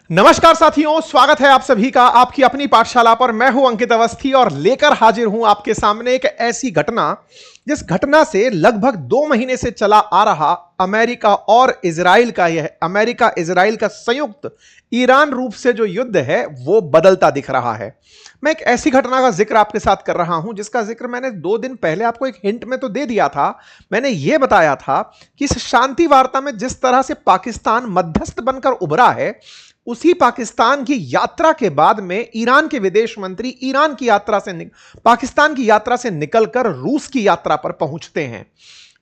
नमस्कार साथियों, स्वागत है आप सभी का आपकी अपनी पाठशाला पर। मैं हूं अंकित अवस्थी और लेकर हाजिर हूं आपके सामने एक ऐसी घटना जिस घटना से लगभग 2 महीने से चला आ रहा अमेरिका और इजराइल का अमेरिका इजराइल का संयुक्त ईरान रूप से जो युद्ध है वो बदलता दिख रहा है। मैं एक ऐसी घटना का जिक्र आपके साथ कर रहा हूं जिसका जिक्र मैंने 2 दिन पहले आपको एक हिंट में तो दे दिया था। मैंने यह बताया था कि इस शांति वार्ता में जिस तरह से पाकिस्तान मध्यस्थ बनकर उभरा है, उसी पाकिस्तान की यात्रा के बाद में ईरान के विदेश मंत्री ईरान की यात्रा से पाकिस्तान की यात्रा से निकलकर रूस की यात्रा पर पहुंचते हैं।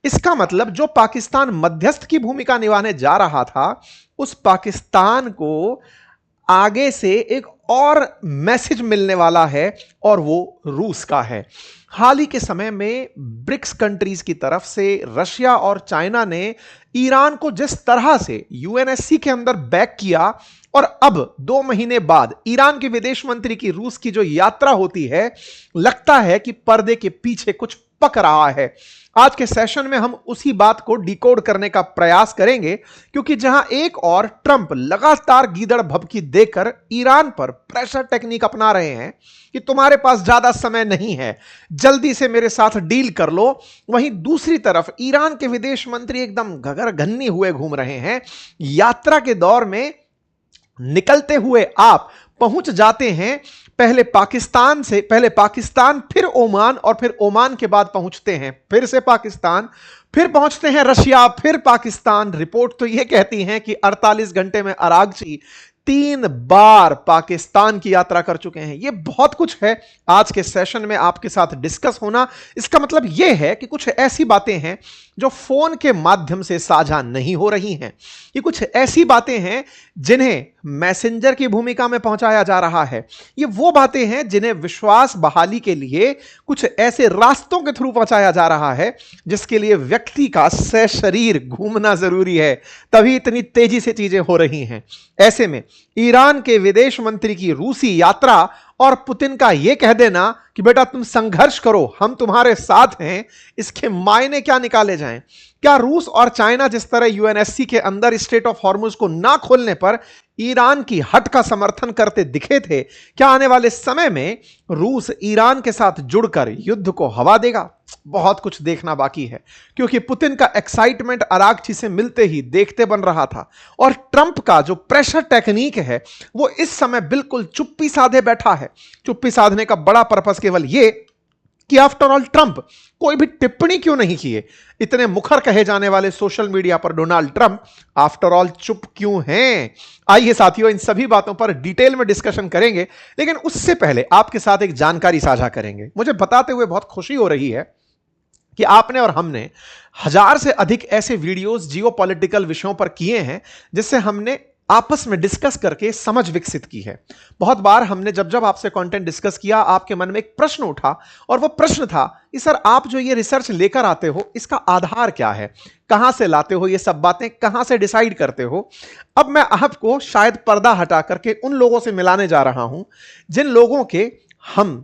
इसका मतलब जो पाकिस्तान मध्यस्थ की भूमिका निभाने जा रहा था, उस पाकिस्तान को आगे से एक और मैसेज मिलने वाला है और वो रूस का है। हाल ही के समय में ब्रिक्स कंट्रीज की तरफ से रशिया और चाइना ने ईरान को जिस तरह से यूएनएससी के अंदर बैक किया, और अब 2 महीने बाद ईरान के विदेश मंत्री की रूस की जो यात्रा होती है, लगता है कि पर्दे के पीछे कुछ पक रहा है। आज के सेशन में हम उसी बात को डिकोड करने का प्रयास करेंगे, क्योंकि जहां एक और ट्रंप लगातार गीदड़ भभकी देकर ईरान पर प्रेशर टेक्निक अपना रहे हैं कि तुम्हारे पास ज्यादा समय नहीं है, जल्दी से मेरे साथ डील कर लो, वहीं दूसरी तरफ ईरान के विदेश मंत्री एकदम घगरघन्नी हुए घूम रहे हैं। यात्रा के दौर में निकलते हुए आप पहुंच जाते हैं पहले पाकिस्तान, फिर ओमान, और फिर ओमान के बाद पहुंचते हैं फिर से पाकिस्तान, फिर पहुंचते हैं रशिया, फिर पाकिस्तान। रिपोर्ट तो यह कहती है कि 48 घंटे में अरागची 3 बार पाकिस्तान की यात्रा कर चुके हैं। यह बहुत कुछ है आज के सेशन में आपके साथ डिस्कस होना। इसका मतलब यह है कि कुछ ऐसी बातें हैं जो फोन के माध्यम से साझा नहीं हो रही हैं। ये कुछ ऐसी बातें हैं जिन्हें मैसेंजर की भूमिका में पहुंचाया जा रहा है। ये वो बातें हैं जिन्हें विश्वास बहाली के लिए कुछ ऐसे रास्तों के थ्रू पहुंचाया जा रहा है जिसके लिए व्यक्ति का सशरीर घूमना जरूरी है, तभी इतनी तेजी से चीजें हो रही हैं। ऐसे में ईरान के विदेश मंत्री की रूसी यात्रा और पुतिन का यह कह देना कि बेटा तुम संघर्ष करो, हम तुम्हारे साथ हैं, इसके मायने क्या निकाले जाएं? क्या रूस और चाइना जिस तरह यूएनएससी के अंदर स्ट्रेट ऑफ हॉर्मुज को ना खोलने पर ईरान की हट का समर्थन करते दिखे थे, क्या आने वाले समय में रूस ईरान के साथ जुड़कर युद्ध को हवा देगा? बहुत कुछ देखना बाकी है, क्योंकि पुतिन का एक्साइटमेंट अरागची से मिलते ही देखते बन रहा था, और ट्रंप का जो प्रेशर टेक्निक है वो इस समय बिल्कुल चुप्पी साधे बैठा है। चुप्पी साधने का बड़ा पर्पस केवल ये कि आफ्टर ऑल ट्रंप कोई भी टिप्पणी क्यों नहीं किए। इतने मुखर कहे जाने वाले सोशल मीडिया पर डोनाल्ड ट्रंप आफ्टर ऑल चुप क्यों हैं? आइए साथियों, इन सभी बातों पर डिटेल में डिस्कशन करेंगे, लेकिन उससे पहले आपके साथ एक जानकारी साझा करेंगे। मुझे बताते हुए बहुत खुशी हो रही है कि आपने और हमने 1000 से अधिक ऐसे वीडियोस जियोपॉलिटिकल विषयों पर किए हैं जिससे हमने आपस में डिस्कस करके समझ विकसित की है। बहुत बार हमने जब आपसे कंटेंट डिस्कस किया, आपके मन में एक प्रश्न उठा, और वह प्रश्न था कि सर आप जो ये रिसर्च लेकर आते हो इसका आधार क्या है, कहां से लाते हो, ये सब बातें कहां से डिसाइड करते हो? अब मैं आपको शायद पर्दा हटा करके उन लोगों से मिलाने जा रहा हूं जिन लोगों के हम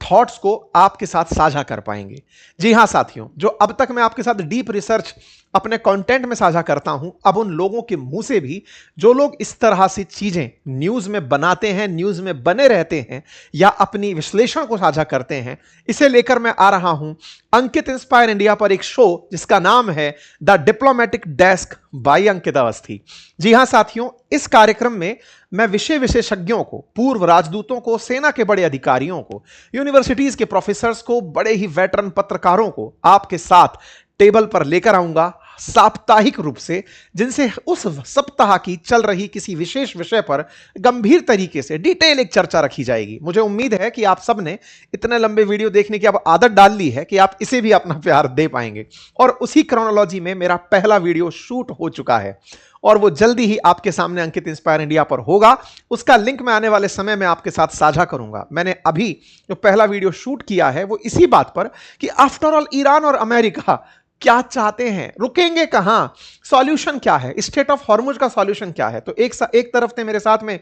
थॉट्स को आपके साथ साझा कर पाएंगे। जी हां साथियों, जो अब तक मैं आपके साथ डीप रिसर्च अपने कंटेंट में साझा करता हूं, अब उन लोगों के मुंह से भी, जो लोग इस तरह से चीजें न्यूज में बनाते हैं, न्यूज में बने रहते हैं या अपनी विश्लेषण को साझा करते हैं, इसे लेकर मैं आ रहा हूं अंकित इंस्पायर इंडिया पर एक शो जिसका नाम है द डिप्लोमेटिक डेस्क बाय अंकित अवस्थी। जी हां साथियों, इस कार्यक्रम में मैं विषय विशेषज्ञों को, पूर्व राजदूतों को, सेना के बड़े अधिकारियों को, यूनिवर्सिटीज के प्रोफेसर्स को, बड़े ही वेटरन पत्रकारों को आपके साथ टेबल पर लेकर आऊंगा साप्ताहिक रूप से, जिनसे उस सप्ताह की चल रही किसी विशेष विषय पर गंभीर तरीके से डिटेल एक चर्चा रखी जाएगी। मुझे उम्मीद है कि आप सबने इतने लंबे वीडियो देखने की अब आदत डाल ली है कि आप इसे भी अपना प्यार दे पाएंगे, और उसी क्रोनोलॉजी में मेरा पहला वीडियो शूट हो चुका है और वो जल्दी ही आपके सामने अंकित इंस्पायर इंडिया पर होगा। उसका लिंक मैं आने वाले समय में आपके साथ साझा करूंगा। मैंने अभी जो पहला वीडियो शूट किया है वो इसी बात पर कि आफ्टर ऑल ईरान और अमेरिका क्या चाहते हैं, रुकेंगे कहां, सॉल्यूशन क्या है, स्ट्रेट ऑफ हॉर्मुज का सॉल्यूशन क्या है। तो एक तरफ थे मेरे साथ में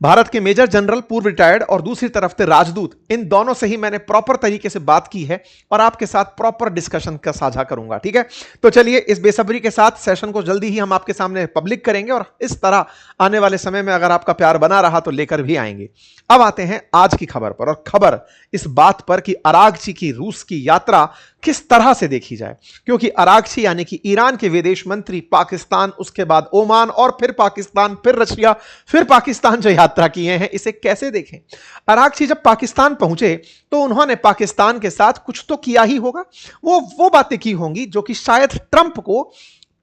भारत के मेजर जनरल पूर्व रिटायर्ड और दूसरी तरफ थे राजदूत, इन दोनों से ही मैंने प्रॉपर तरीके से बात की है और आपके साथ प्रॉपर डिस्कशन का साझा करूंगा। ठीक है, तो चलिए इस बेसब्री के साथ सेशन को जल्दी ही हम आपके सामने पब्लिक करेंगे और इस तरह आने वाले समय में अगर आपका प्यार बना रहा तो लेकर भी आएंगे। अब आते हैं आज की खबर पर, और खबर इस बात पर कि अरागची की रूस की यात्रा किस तरह से देखी जाए, क्योंकि अरागची यानी कि ईरान के विदेश मंत्री पाकिस्तान, उसके बाद ओमान और फिर पाकिस्तान, फिर रशिया, फिर पाकिस्तान जो यात्रा किए हैं, इसे कैसे देखें। अरागची जब पाकिस्तान पहुंचे तो उन्होंने पाकिस्तान के साथ कुछ तो किया ही होगा, वो बातें की होंगी जो कि शायद ट्रंप को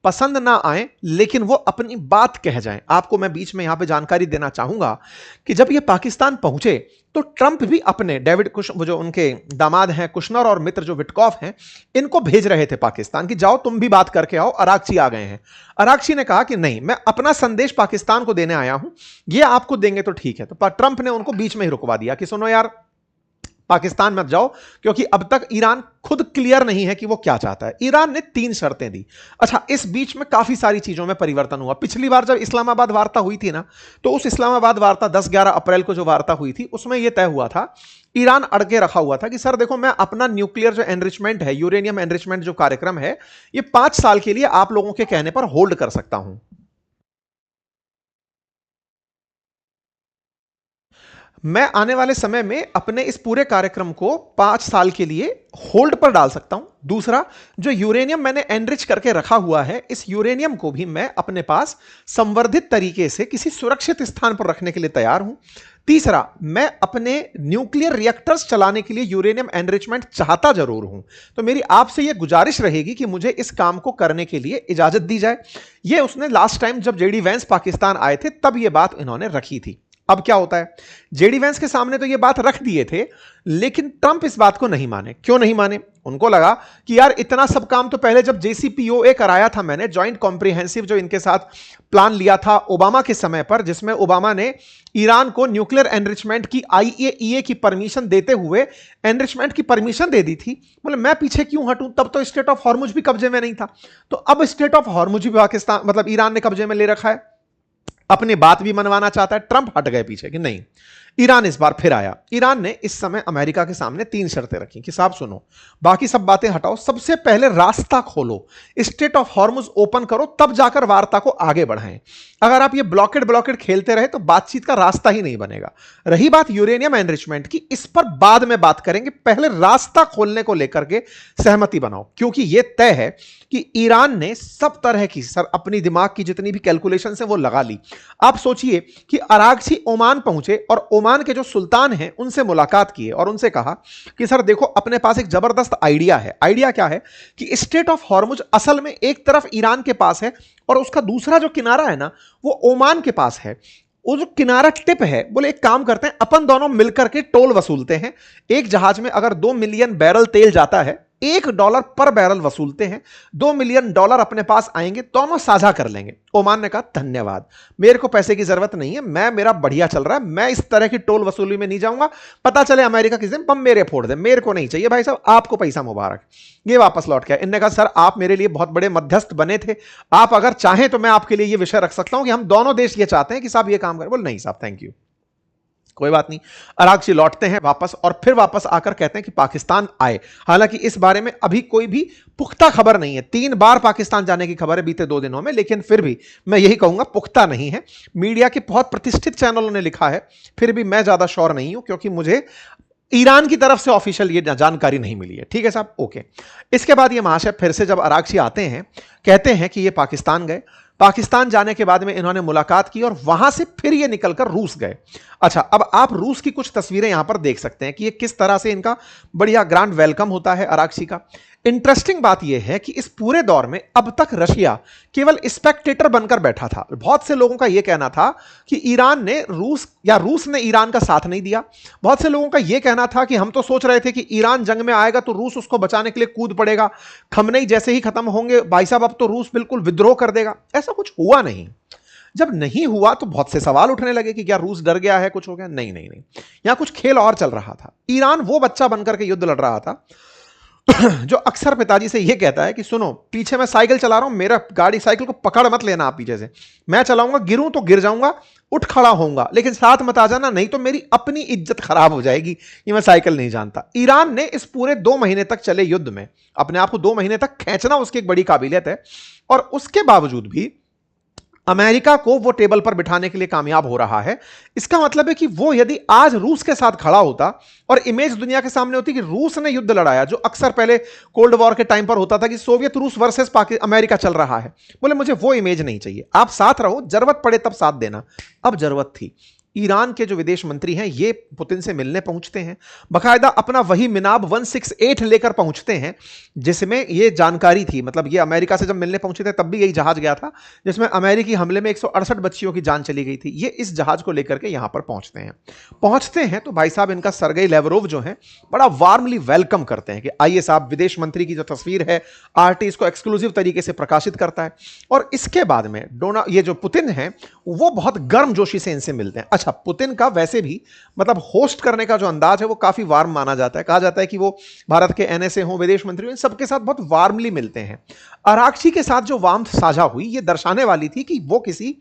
पसंद ना आए, लेकिन वो अपनी बात कह जाएं। आपको मैं बीच में यहां पे जानकारी देना चाहूंगा कि जब ये पाकिस्तान पहुंचे तो ट्रंप भी अपने डेविड वो जो उनके दामाद हैं कुशनर और मित्र जो विटकॉफ हैं, इनको भेज रहे थे पाकिस्तान कि जाओ तुम भी बात करके आओ, अरागची आ गए हैं। अरागची ने कहा कि नहीं, मैं अपना संदेश पाकिस्तान को देने आया हूं, ये आपको देंगे तो ठीक है। तो ट्रंप ने उनको बीच में ही रुकवा दिया कि सुनो यार, पाकिस्तान मत जाओ, क्योंकि अब तक ईरान खुद क्लियर नहीं है कि वो क्या चाहता है। ईरान ने 3 शर्तें दी। अच्छा, इस बीच में काफी सारी चीजों में परिवर्तन हुआ। पिछली बार जब इस्लामाबाद वार्ता हुई थी ना, तो उस इस्लामाबाद वार्ता 10-11 अप्रैल को जो वार्ता हुई थी, उसमें यह तय हुआ था, ईरान अड़के रखा हुआ था कि सर देखो, मैं अपना न्यूक्लियर जो एनरिचमेंट है, यूरेनियम एनरिचमेंट जो कार्यक्रम है, ये 5 साल के लिए आप लोगों के कहने पर होल्ड कर सकता हूं। मैं आने वाले समय में अपने इस पूरे कार्यक्रम को 5 साल के लिए होल्ड पर डाल सकता हूं। दूसरा, जो यूरेनियम मैंने एनरिच करके रखा हुआ है, इस यूरेनियम को भी मैं अपने पास संवर्धित तरीके से किसी सुरक्षित स्थान पर रखने के लिए तैयार हूं। तीसरा, मैं अपने न्यूक्लियर रिएक्टर्स चलाने के लिए यूरेनियम एनरिचमेंट चाहता जरूर हूं। तो मेरी आपसे यह गुजारिश रहेगी कि मुझे इस काम को करने के लिए इजाजत दी जाए। यह उसने लास्ट टाइम जब जेडी वैंस पाकिस्तान आए थे तब यह बात इन्होंने रखी थी। अब क्या होता है, जेडी वैंस के सामने तो ये बात रख दिए थे, लेकिन ट्रंप इस बात को नहीं माने। क्यों नहीं माने? उनको लगा कि यार इतना सब काम तो पहले जब JCPOA कराया था मैंने, जॉइंट कॉम्प्रिहेंसिव, जो इनके साथ प्लान लिया था ओबामा के समय पर, जिसमें ओबामा ने ईरान को न्यूक्लियर एनरिचमेंट की IAEA की परमिशन देते हुए एनरिचमेंट की परमिशन दे दी थी। बोले मैं पीछे क्यों हटूं, तब तो स्टेट ऑफ हॉर्मुज भी कब्जे में नहीं था। तो अब स्टेट ऑफ हॉर्मुज भी पाकिस्तान मतलब ईरान ने कब्जे में ले रखा है, अपनी बात भी मनवाना चाहता है। ट्रंप हट गए पीछे कि नहीं। ईरान इस बार फिर आया। ईरान ने इस समय अमेरिका के सामने 3 शर्तें रखी कि साहब सुनो, बाकी सब बातें हटाओ, सबसे पहले रास्ता खोलो, स्टेट ऑफ हॉर्मुज ओपन करो, तब जाकर वार्ता को आगे बढ़ाएं। अगर आप ये ब्लॉकेड खेलते रहे तो बातचीत का रास्ता ही नहीं बनेगा। रही बात यूरेनियम एनरिचमेंट की, इस पर बाद में बात करेंगे, पहले रास्ता खोलने को लेकर के सहमति बनाओ, क्योंकि यह तय है कि ईरान ने सब तरह की सर अपनी दिमाग की जितनी भी कैलकुलेशन है वो लगा ली। आप सोचिए कि अरागची ओमान पहुंचे और ओमान के जो सुल्तान हैं उनसे मुलाकात की और उनसे कहा कि सर देखो, अपने पास एक जबरदस्त आइडिया है। आइडिया क्या है कि स्टेट ऑफ हॉर्मुज असल में एक तरफ ईरान के पास है और उसका दूसरा जो किनारा है ना, वो ओमान के पास है। वो जो किनारा टिप है, बोले एक काम करते हैं, अपन दोनों मिलकर के टोल वसूलते हैं। एक जहाज में अगर 2 मिलियन बैरल तेल जाता है, $1 पर बैरल वसूलते हैं, $2 मिलियन अपने पास आएंगे, दोनों साझा कर लेंगे। ओमान ने कहा धन्यवाद, मेरे को पैसे की जरूरत नहीं है, मेरा बढ़िया चल रहा है, मैं इस तरह की टोल वसूली में नहीं जाऊंगा। पता चले अमेरिका किसी दिन बम मेरे फोड़ दे, मेरे को नहीं चाहिए भाई साहब, आपको पैसा मुबारक। ये वापस लौट गया। इन्होंने कहा सर आप मेरे लिए बहुत बड़े मध्यस्थ बने थे, आप अगर चाहें तो मैं आपके लिए ये विषय रख सकता हूं कि हम दोनों देश ये चाहते हैं कि साहब ये काम करें। बोल नहीं साहब थैंक यू, कोई बात नहीं। अरागची लौटते हैं वापस और फिर वापस आकर कहते हैं कि पाकिस्तान आए। हालांकि इस बारे में अभी कोई भी पुख्ता खबर नहीं है। 3 बार पाकिस्तान जाने की खबर है बीते 2 दिनों में, लेकिन फिर भी मैं यही कहूंगा पुख्ता नहीं है। मीडिया के बहुत प्रतिष्ठित चैनलों ने लिखा है, फिर भी मैं ज्यादा श्योर नहीं हूं, क्योंकि मुझे ईरान की तरफ से ऑफिशियल ये जानकारी नहीं मिली है। ठीक है साहब, ओके। इसके बाद ये महाशय फिर से जब अरागची आते हैं, कहते हैं कि ये पाकिस्तान गए। पाकिस्तान जाने के बाद में इन्होंने मुलाकात की और वहां से फिर ये निकलकर रूस गए। अच्छा, अब आप रूस की कुछ तस्वीरें यहां पर देख सकते हैं कि ये किस तरह से इनका बढ़िया ग्रांड वेलकम होता है अरागची का। इंटरेस्टिंग बात यह है कि इस पूरे दौर में अब तक रशिया केवल स्पेक्टेटर बनकर बैठा था। बहुत से लोगों का यह कहना था कि ईरान ने रूस ने ईरान का साथ नहीं दिया। बहुत से लोगों का यह कहना था कि हम तो सोच रहे थे कि ईरान जंग में आएगा तो रूस उसको बचाने के लिए कूद पड़ेगा, खमनेई जैसे ही खत्म होंगे भाई साहब अब तो रूस बिल्कुल विद्रोह कर देगा। ऐसा कुछ हुआ नहीं। जब नहीं हुआ तो बहुत से सवाल उठने लगे कि क्या रूस डर गया है, कुछ हो गया। नहीं नहीं नहीं, यहां कुछ खेल और चल रहा था। ईरान वो बच्चा बनकर के युद्ध लड़ रहा था जो अक्सर पिताजी से यह कहता है कि सुनो, पीछे मैं साइकिल चला रहा हूं, मेरा गाड़ी साइकिल को पकड़ मत लेना आप पीछे से, मैं चलाऊंगा, गिरूं तो गिर जाऊंगा, उठ खड़ा होऊंगा, लेकिन साथ मत आ जाना, नहीं तो मेरी अपनी इज्जत खराब हो जाएगी, ये मैं साइकिल नहीं जानता। ईरान ने इस पूरे 2 महीने तक चले युद्ध में अपने आप को 2 महीने तक खींचना उसकी एक बड़ी काबिलियत है, और उसके बावजूद भी अमेरिका को वो टेबल पर बिठाने के लिए कामयाब हो रहा है। इसका मतलब है कि वो यदि आज रूस के साथ खड़ा होता और इमेज दुनिया के सामने होती कि रूस ने युद्ध लड़ाया, जो अक्सर पहले कोल्ड वॉर के टाइम पर होता था कि सोवियत रूस वर्सेस अमेरिका चल रहा है, बोले मुझे वो इमेज नहीं चाहिए, आप साथ रहो, जरूरत पड़े तब साथ देना। अब जरूरत थी। ईरान के जो विदेश मंत्री हैं ये पुतिन से मिलने पहुंचते हैं, बकायदा अपना वही मिनाब 168 लेकर पहुंचते हैं, जिसमें ये जानकारी थी, मतलब ये अमेरिका से जब मिलने पहुंचे थे तब भी यही जहाज गया था, जिसमें अमेरिकी हमले में 168 बच्चियों की जान चली गई थी। ये इस जहाज को लेकर के यहां पर पहुंचते हैं तो भाई साहब इनका सर्गेई लेवरोव जो है बड़ा वार्मली वेलकम करते हैं कि आइए साहब, विदेश मंत्री की जो तस्वीर है आरटी इसको एक्सक्लूसिव तरीके से प्रकाशित करता है। और इसके बाद में ये जो पुतिन है वो बहुत गर्मजोशी से इनसे मिलते हैं। अच्छा, पुतिन का वैसे भी मतलब होस्ट करने का जो अंदाज है वो काफी वार्म माना जाता है। कहा जाता है कि वो भारत के एनएसए हो, विदेश मंत्री हो, इन सबके साथ बहुत वार्मली मिलते हैं। आराघची के साथ जो वार्मथ साझा हुई ये दर्शाने वाली थी कि वो किसी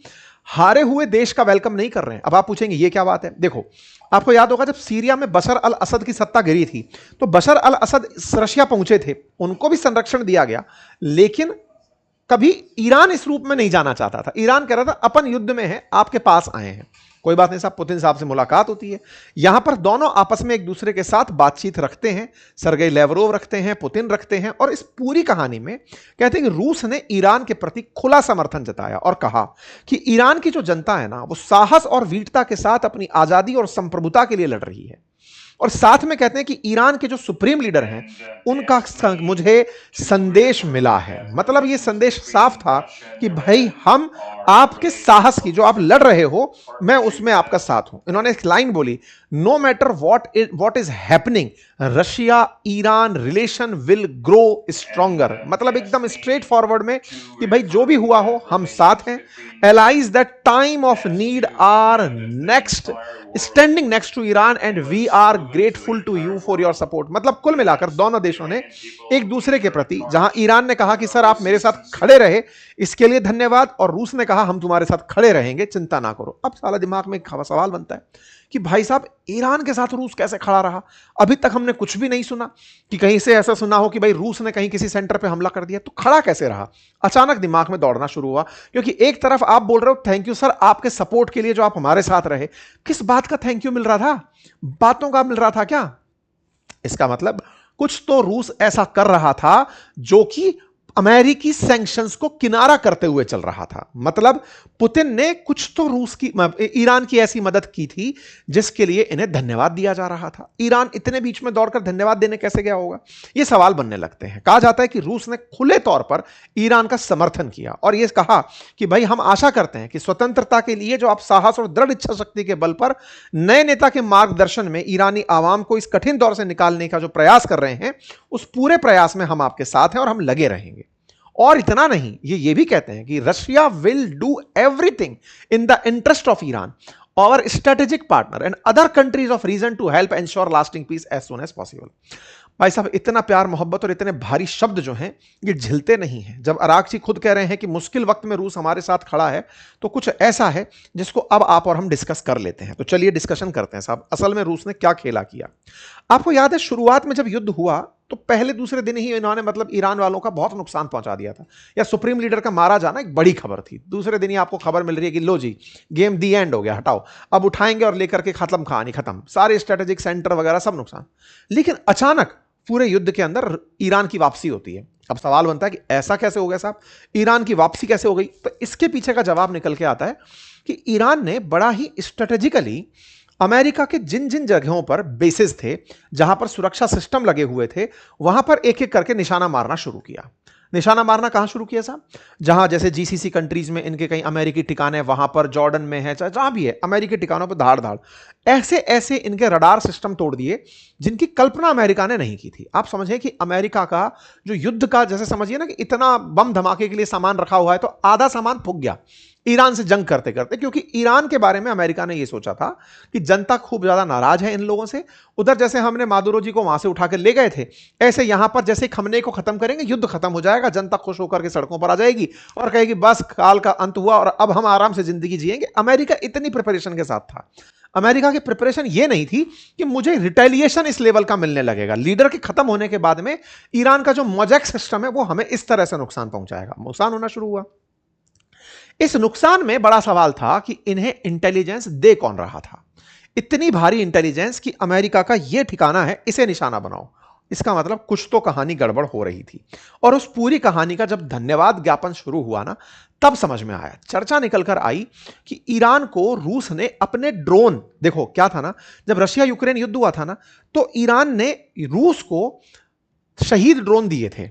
हारे हुए देश का वेलकम नहीं कर रहे हैं। अब आप पूछेंगे ये क्या बात है? देखो, आपको याद होगा जब सीरिया में बशर अल असद की सत्ता गिरी थी तो बशर अल असद रशिया पहुंचे थे, उनको भी संरक्षण दिया गया, लेकिन कभी ईरान इस रूप में नहीं जाना चाहता था। ईरान कह रहा था अपन युद्ध में है, आपके पास आए हैं, कोई बात नहीं साहब। पुतिन साहब से मुलाकात होती है, यहां पर दोनों आपस में एक दूसरे के साथ बातचीत रखते हैं, सर्गेई लेवरोव रखते हैं, पुतिन रखते हैं, और इस पूरी कहानी में कहते हैं कि रूस ने ईरान के प्रति खुला समर्थन जताया और कहा कि ईरान की जो जनता है ना वो साहस और वीरता के साथ अपनी आजादी और संप्रभुता के लिए लड़ रही है। और साथ में कहते हैं कि ईरान के जो सुप्रीम लीडर हैं उनका मुझे संदेश मिला है। मतलब ये संदेश साफ था कि भाई हम आपके साहस की, जो आप लड़ रहे हो, मैं उसमें आपका साथ हूं। इन्होंने एक लाइन बोली, no matter what is happening, Russia Iran relation will grow stronger. मतलब एकदम स्ट्रेट फॉरवर्ड में कि भाई जो भी हुआ हो हम साथ हैं। Allies that time of need are next standing next to Iran and we are grateful to you for your support. मतलब कुल मिलाकर दोनों देशों ने एक दूसरे के प्रति, जहां ईरान ने कहा कि सर आप मेरे साथ खड़े रहे इसके लिए धन्यवाद, और रूस ने कहा हम तुम्हारे साथ खड़े रहेंगे, चिंता ना करो। अब साला दिमाग में एक सवाल बनता है कि भाई साहब ईरान के साथ रूस कैसे खड़ा रहा? अभी तक हमने कुछ भी नहीं सुना कि कहीं से ऐसा सुना हो कि भाई रूस ने कहीं किसी सेंटर पे हमला कर दिया, तो खड़ा कैसे रहा? अचानक दिमाग में दौड़ना शुरू हुआ, क्योंकि एक तरफ आप बोल रहे हो थैंक यू सर आपके सपोर्ट के लिए जो आप हमारे साथ रहे, किस बात का थैंक यू मिल रहा था? बातों का मिल रहा था क्या? इसका मतलब कुछ तो रूस ऐसा कर रहा था जो कि अमेरिकी सैंक्शंस को किनारा करते हुए चल रहा था। मतलब पुतिन ने कुछ तो ईरान की ऐसी मदद की थी जिसके लिए इन्हें धन्यवाद दिया जा रहा था। ईरान इतने बीच में दौड़कर धन्यवाद देने कैसे गया होगा? ये सवाल बनने लगते हैं। कहा जाता है कि रूस ने खुले तौर पर ईरान का समर्थन किया और यह कहा कि भाई हम आशा करते हैं कि स्वतंत्रता के लिए जो आप साहस और दृढ़ इच्छा शक्ति के बल पर नए नेता के मार्गदर्शन में ईरानी आवाम को इस कठिन दौर से निकालने का जो प्रयास कर रहे हैं, उस पूरे प्रयास में हम आपके साथ हैं और हम लगे रहेंगे। और इतना नहीं, ये भी कहते हैं कि Russia will do everything in the interest of Iran, our strategic partner and other countries of region to help ensure lasting peace as soon as possible। भाई साहब इतना प्यार मोहब्बत और इतने भारी शब्द जो हैं ये झिलते नहीं हैं। जब अराघची खुद कह रहे हैं कि मुश्किल वक्त में रूस हमारे साथ खड़ा है, तो कुछ ऐसा है जिसको अब आप और हम डिस्कस कर लेते हैं। तो चलिए डिस्कशन करते हैं साहब, असल में रूस ने क्या खेला किया। आपको याद है शुरुआत में जब युद्ध हुआ तो पहले दूसरे दिन ही इन्होंने मतलब ईरान वालों का बहुत नुकसान पहुंचा दिया था, या सुप्रीम लीडर का मारा जाना एक बड़ी खबर थी। दूसरे दिन ही आपको खबर मिल रही है कि लो जी गेम दी एंड हो गया, हटाओ अब उठाएंगे और लेकर के खत्म, कहानी खत्म, सारे स्ट्रेटेजिक सेंटर वगैरह सब नुकसान। लेकिन अचानक पूरे युद्ध के अंदर ईरान की वापसी होती है। अब सवाल बनता है कि ऐसा कैसे हो गया साहब, ईरान की वापसी कैसे हो गई? तो इसके पीछे का जवाब निकल के आता है कि ईरान ने बड़ा ही स्ट्रेटेजिकली अमेरिका के जिन जिन जगहों पर बेसिस थे, जहां पर सुरक्षा सिस्टम लगे हुए थे, वहां पर एक एक करके निशाना मारना शुरू किया। निशाना मारना कहां शुरू किया साहब? जहां जैसे जीसीसी कंट्रीज में इनके कहीं अमेरिकी ठिकाने, वहां पर जॉर्डन में है, चाहे जहां भी है, अमेरिकी ठिकानों पर धाड़ धाड़ ऐसे ऐसे इनके रडार सिस्टम तोड़ दिए जिनकी कल्पना अमेरिका ने नहीं की थी। आप समझें कि अमेरिका का जो युद्ध का, जैसे समझिए ना कि इतना बम धमाके के लिए सामान रखा हुआ है तो आधा सामान फूक गया, ईरान से जंग करते करते, क्योंकि ईरान के बारे में अमेरिका ने यह सोचा था कि जनता खूब ज्यादा नाराज है इन लोगों से। उधर जैसे हमने मादुरो जी को वहां से उठाकर ले गए थे, ऐसे यहां पर जैसे खमने को खत्म करेंगे, युद्ध खत्म हो जाएगा, जनता खुश होकर के सड़कों पर आ जाएगी और कहेगी बस काल का अंत हुआ और अब हम आराम से जिंदगी जिएंगे। अमेरिका इतनी प्रिपरेशन के साथ था। अमेरिका की प्रिपरेशन ये नहीं थी कि मुझे रिटेलिएशन इस लेवल का मिलने लगेगा, लीडर के खत्म होने के बाद में ईरान का जो मोजेक सिस्टम है वो हमें इस तरह से नुकसान पहुंचाएगा। नुकसान होना शुरू हुआ। इस नुकसान में बड़ा सवाल था कि इन्हें इंटेलिजेंस दे कौन रहा था। इतनी भारी इंटेलिजेंस कि अमेरिका का यह ठिकाना है, इसे निशाना बनाओ। इसका मतलब कुछ तो कहानी गड़बड़ हो रही थी। और उस पूरी कहानी का जब धन्यवाद ज्ञापन शुरू हुआ ना, तब समझ में आया, चर्चा निकलकर आई कि ईरान को रूस ने अपने ड्रोन, देखो क्या था ना, जब रशिया यूक्रेन युद्ध हुआ था ना, तो ईरान ने रूस को शहीद ड्रोन दिए थे।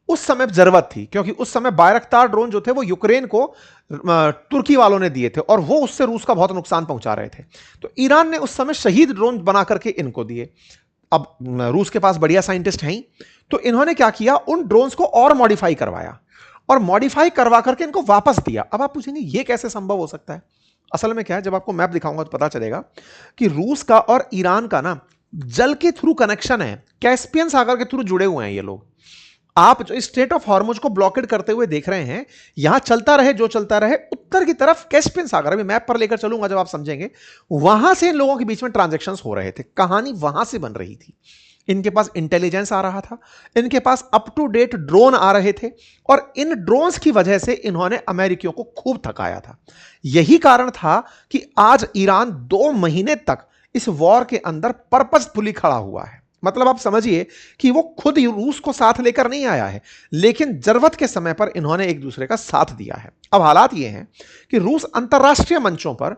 उस समय जरूरत थी, क्योंकि उस समय बायरक्तार ड्रोन जो थे वो यूक्रेन को तुर्की वालों ने दिए थे और वो उससे रूस का बहुत नुकसान पहुंचा रहे थे। तो ईरान ने उस समय शहीद ड्रोन बना करके इनको दिए। अब रूस के पास बढ़िया साइंटिस्ट हैं ही, तो इन्होंने क्या किया, उन ड्रोन्स को और मॉडिफाई करवाया और मॉडिफाई करवा करके इनको वापस दिया। अब आप पूछेंगे ये कैसे संभव हो सकता है। असल में क्या है, जब आपको मैप दिखाऊंगा तो पता चलेगा कि रूस का और ईरान का ना जल के थ्रू कनेक्शन है, कैस्पियन सागर के थ्रू जुड़े हुए हैं ये लोग। आप जो स्ट्रेट ऑफ हॉर्मुज को ब्लॉकेड करते हुए देख रहे हैं, यहां चलता रहे जो चलता रहे, उत्तर की तरफ कैस्पियन सागर, अभी मैप पर लेकर चलूंगा जब आप समझेंगे, वहां से इन लोगों के बीच में ट्रांजैक्शंस हो रहे थे, कहानी वहां से बन रही थी। इनके पास इंटेलिजेंस आ रहा था, इनके पास अप टू डेट ड्रोन आ रहे थे और इन ड्रोन्स की वजह से इन्होंने अमेरिकियों को खूब थकाया था। यही कारण था कि आज ईरान 2 महीने तक इस वॉर के अंदर पर्पसफुली खड़ा हुआ है। मतलब आप समझिए कि वो खुद रूस को साथ लेकर नहीं आया है, लेकिन जरूरत के समय पर इन्होंने एक दूसरे का साथ दिया है। अब हालात ये हैं कि रूस अंतर्राष्ट्रीय मंचों पर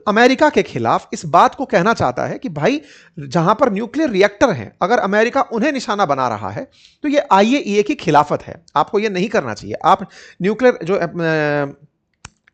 अमेरिका के खिलाफ इस बात को कहना चाहता है कि भाई जहां पर न्यूक्लियर रिएक्टर हैं, अगर अमेरिका उन्हें निशाना बना रहा है तो ये IAEA की खिलाफत है, आपको ये नहीं करना चाहिए। आप न्यूक्लियर जो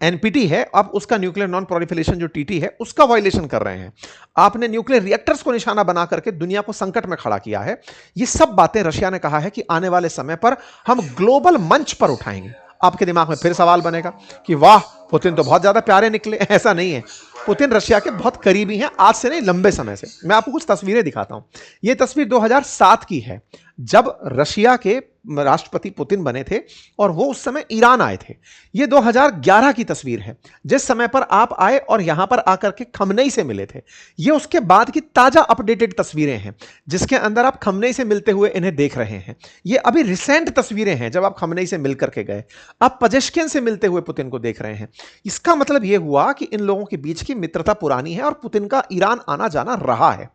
NPT है, आप उसका न्यूक्लियर नॉन प्रोलिफरेशन जो TT है उसका वायलेशन कर रहे हैं। आपने न्यूक्लियर रिएक्टर्स को निशाना बना करके दुनिया को संकट में खड़ा किया है। ये सब बातें रशिया ने कहा है कि आने वाले समय पर हम ग्लोबल मंच पर उठाएंगे। आपके दिमाग में फिर सवाल बनेगा कि वाह, पुतिन तो बहुत ज्यादा प्यारे निकले। ऐसा नहीं है, पुतिन रशिया के बहुत करीबी हैं, आज से नहीं लंबे समय से। मैं आपको कुछ तस्वीरें दिखाता हूं। यह तस्वीर 2007 की है, जब रशिया के राष्ट्रपति पुतिन बने थे और वो उस समय ईरान आए थे। यह 2011 की तस्वीर है, जिस समय पर आप आए और यहां पर आकर के खमनेई से मिले थे। ये उसके बाद की ताजा अपडेटेड तस्वीरें हैं, जिसके अंदर आप खमनेई से मिलते हुए इन्हें देख रहे हैं। ये अभी रिसेंट तस्वीरें हैं, जब आप खमनेई से मिलकर के गए। आप पजेश्किन से मिलते हुए पुतिन को देख रहे हैं। इसका मतलब यह हुआ कि इन लोगों के बीच की मित्रता पुरानी है और पुतिन का ईरान आना जाना रहा है।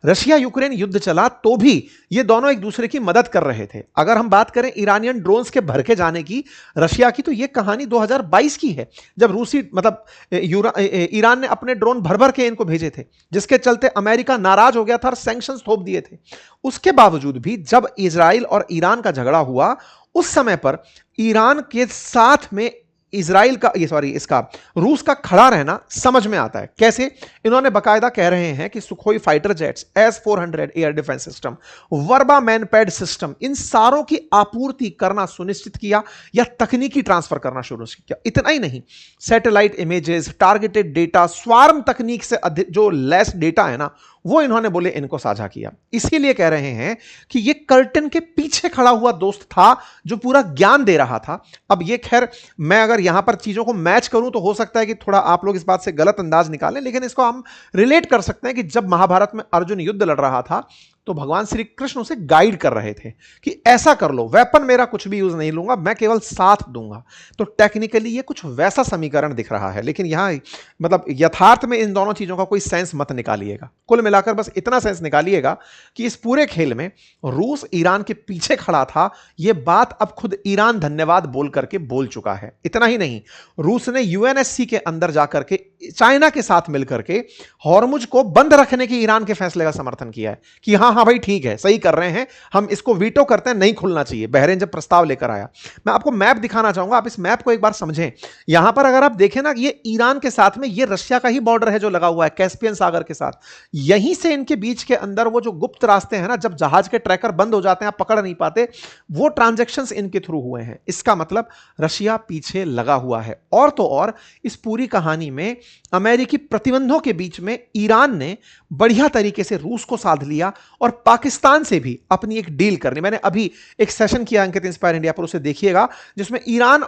रशिया यूक्रेन युद्ध चला तो भी ये दोनों एक दूसरे की मदद कर रहे थे। अगर हम बात करें ईरानियन ड्रोन्स के भर के जाने की रशिया की, तो ये कहानी 2022 की है, जब रूसी मतलब ईरान ने अपने ड्रोन भर भर के इनको भेजे थे, जिसके चलते अमेरिका नाराज हो गया था और सैंक्शंस थोप दिए थे। उसके बावजूद भी जब इजराइल और ईरान का झगड़ा हुआ, उस समय पर ईरान के साथ में इजराइल का इसका रूस का खड़ा रहना समझ में आता है। कैसे? इन्होंने बकायदा कह रहे हैं कि Sukhoi fighter jets, S-400 air defence system, Verba MANPAD system, इन सारों की आपूर्ति करना सुनिश्चित किया या तकनीकी ट्रांसफर करना शुरू किया। इतना ही नहीं, satellite images, targeted data, swarm तकनीक से अधिक जो लेस डेटा है ना, वो इन्होंने बोले इनको साझा किया। इसीलिए कह रहे हैं कि ये कर्टन के पीछे खड़ा हुआ दोस्त था जो पूरा ज्ञान दे रहा था। अब ये खैर, मैं अगर यहां पर चीजों को मैच करूं तो हो सकता है कि थोड़ा आप लोग इस बात से गलत अंदाज निकालें, लेकिन इसको हम रिलेट कर सकते हैं कि जब महाभारत में अर्जुन युद्ध लड़ रहा था तो भगवान श्री कृष्ण उसे गाइड कर रहे थे कि ऐसा कर लो, वेपन मेरा कुछ भी यूज नहीं लूंगा, मैं केवल साथ दूंगा। तो टेक्निकली ये कुछ वैसा समीकरण दिख रहा है, लेकिन यहां मतलब यथार्थ में इन दोनों चीजों का कोई सेंस मत निकालिएगा। कुल मिलाकर बस इतना सेंस निकालिएगा कि इस पूरे खेल में रूस ईरान के पीछे खड़ा था। यह बात अब खुद ईरान धन्यवाद बोल करके बोल चुका है। इतना ही नहीं, रूस ने UNSC के अंदर जाकर के चाइना के साथ मिलकर के हॉर्मुज को बंद रखने के ईरान के फैसले का समर्थन किया है कि हां हाँ भाई ठीक है, सही कर रहे हैं, हम इसको वीटो करते हैं, नहीं खुलना चाहिए। बहरीन जब प्रस्ताव लेकर आया, मैं आपको मैप दिखाना चाहूंगा, आप इस मैप को एक बार समझें। यहां पर अगर आप देखें ना, ये ईरान के साथ में ये रशिया का ही बॉर्डर है जो लगा हुआ है कैस्पियन सागर के साथ। यहीं से इनके बीच के अंदर वो जो गुप्त रास्ते हैं ना, जब जहाज के ट्रैकर बंद हो जाते हैं, आप पकड़ नहीं पाते, वो ट्रांजैक्शंस इनके थ्रू हुए हैं। इसका मतलब रशिया पीछे लगा हुआ है। और तो और इस पूरी कहानी में अमेरिकी प्रतिबंधों के बीच में ईरान ने बढ़िया तरीके से रूस को साध लिया और पाकिस्तान से भी अपनी एक डील करनी। मैंने अभी एक सेशन किया अंकित इंस्पायर इंडिया पर, उसे देखिएगा, जिसमें ईरान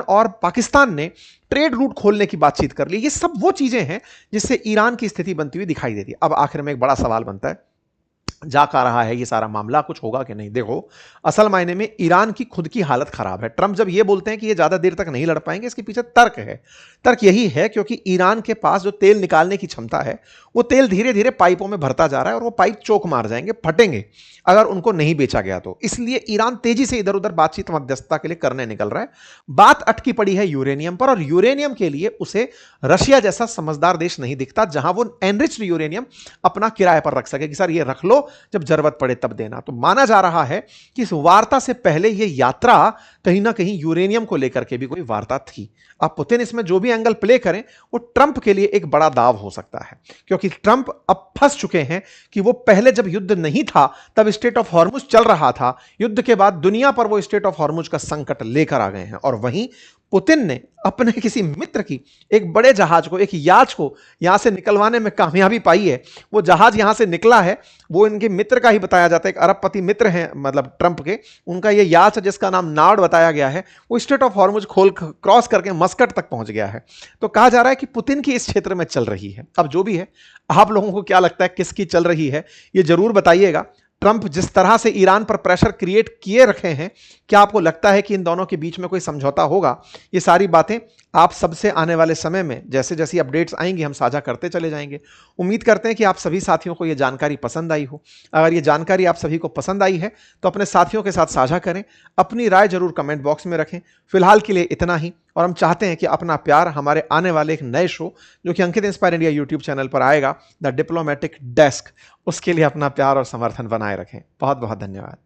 और पाकिस्तान ने ट्रेड रूट खोलने की बातचीत कर ली। ये सब वो चीजें हैं जिससे ईरान की स्थिति बनती हुई दिखाई देती है। अब आखिर में एक बड़ा सवाल बनता है, जा का रहा है ये सारा मामला, कुछ होगा कि नहीं। देखो, असल मायने में ईरान की खुद की हालत खराब है। ट्रंप जब ये बोलते हैं कि ये ज्यादा देर तक नहीं लड़ पाएंगे, इसके पीछे तर्क है। तर्क यही है क्योंकि ईरान के पास जो तेल निकालने की क्षमता है, वो तेल धीरे धीरे पाइपों में भरता जा रहा है और वो पाइप चोक मार जाएंगे, फटेंगे अगर उनको नहीं बेचा गया तो। इसलिए ईरान तेजी से इधर उधर बातचीत मध्यस्थता के लिए करने निकल रहा है। बात अटकी पड़ी है यूरेनियम पर, और यूरेनियम के लिए उसे रशिया जैसा समझदार देश नहीं दिखता जहां वो एनरिच्ड यूरेनियम अपना किराए पर रख सके कि सर ये रख लो, जब जरूरत पड़े तब देना। तो माना जा रहा है कि इस वार्ता से पहले ये यात्रा कहीं ना कहीं यूरेनियम को लेकर के भी कोई वार्ता थी। अब पुतिन इसमें जो भी एंगल प्ले करें, वो ट्रंप के लिए एक बड़ा दाव हो सकता है, क्योंकि ट्रंप अब फंस चुके हैं कि वो पहले जब युद्ध नहीं था तब स्टेट ऑफ हॉर्मुज चल रहा था, युद्ध के बाद दुनिया पर वो स्टेट ऑफ हॉर्मुज का संकट लेकर आ गए हैं। और वहीं पुतिन ने अपने किसी मित्र की एक बड़े जहाज को, एक याच को यहां से निकलवाने में कामयाबी पाई है। वो जहाज यहां से निकला है, वो इनके मित्र का ही बताया जाता है, एक अरबपति मित्र हैं मतलब ट्रंप के, उनका ये याच जिसका नाम नार्ड बताया गया है, वो स्ट्रेट ऑफ हॉर्मुज क्रॉस करके मस्कट तक पहुंच गया है। तो कहा जा रहा है कि पुतिन की इस क्षेत्र में चल रही है। अब जो भी है, आप लोगों को क्या लगता है किसकी चल रही है, ये जरूर बताइएगा। ट्रंप जिस तरह से ईरान पर प्रेशर क्रिएट किए रखे हैं, क्या आपको लगता है कि इन दोनों के बीच में कोई समझौता होगा? ये सारी बातें आप सबसे आने वाले समय में जैसे जैसी अपडेट्स आएंगी हम साझा करते चले जाएंगे। उम्मीद करते हैं कि आप सभी साथियों को ये जानकारी पसंद आई हो। अगर ये जानकारी आप सभी को पसंद आई है तो अपने साथियों के साथ साझा करें, अपनी राय जरूर कमेंट बॉक्स में रखें। फिलहाल के लिए इतना ही, और हम चाहते हैं कि अपना प्यार हमारे आने वाले एक नए शो जो कि अंकित इंस्पायर इंडिया यूट्यूब चैनल पर आएगा, द डिप्लोमेटिक डेस्क, उसके लिए अपना प्यार और समर्थन बनाए रखें। बहुत बहुत धन्यवाद।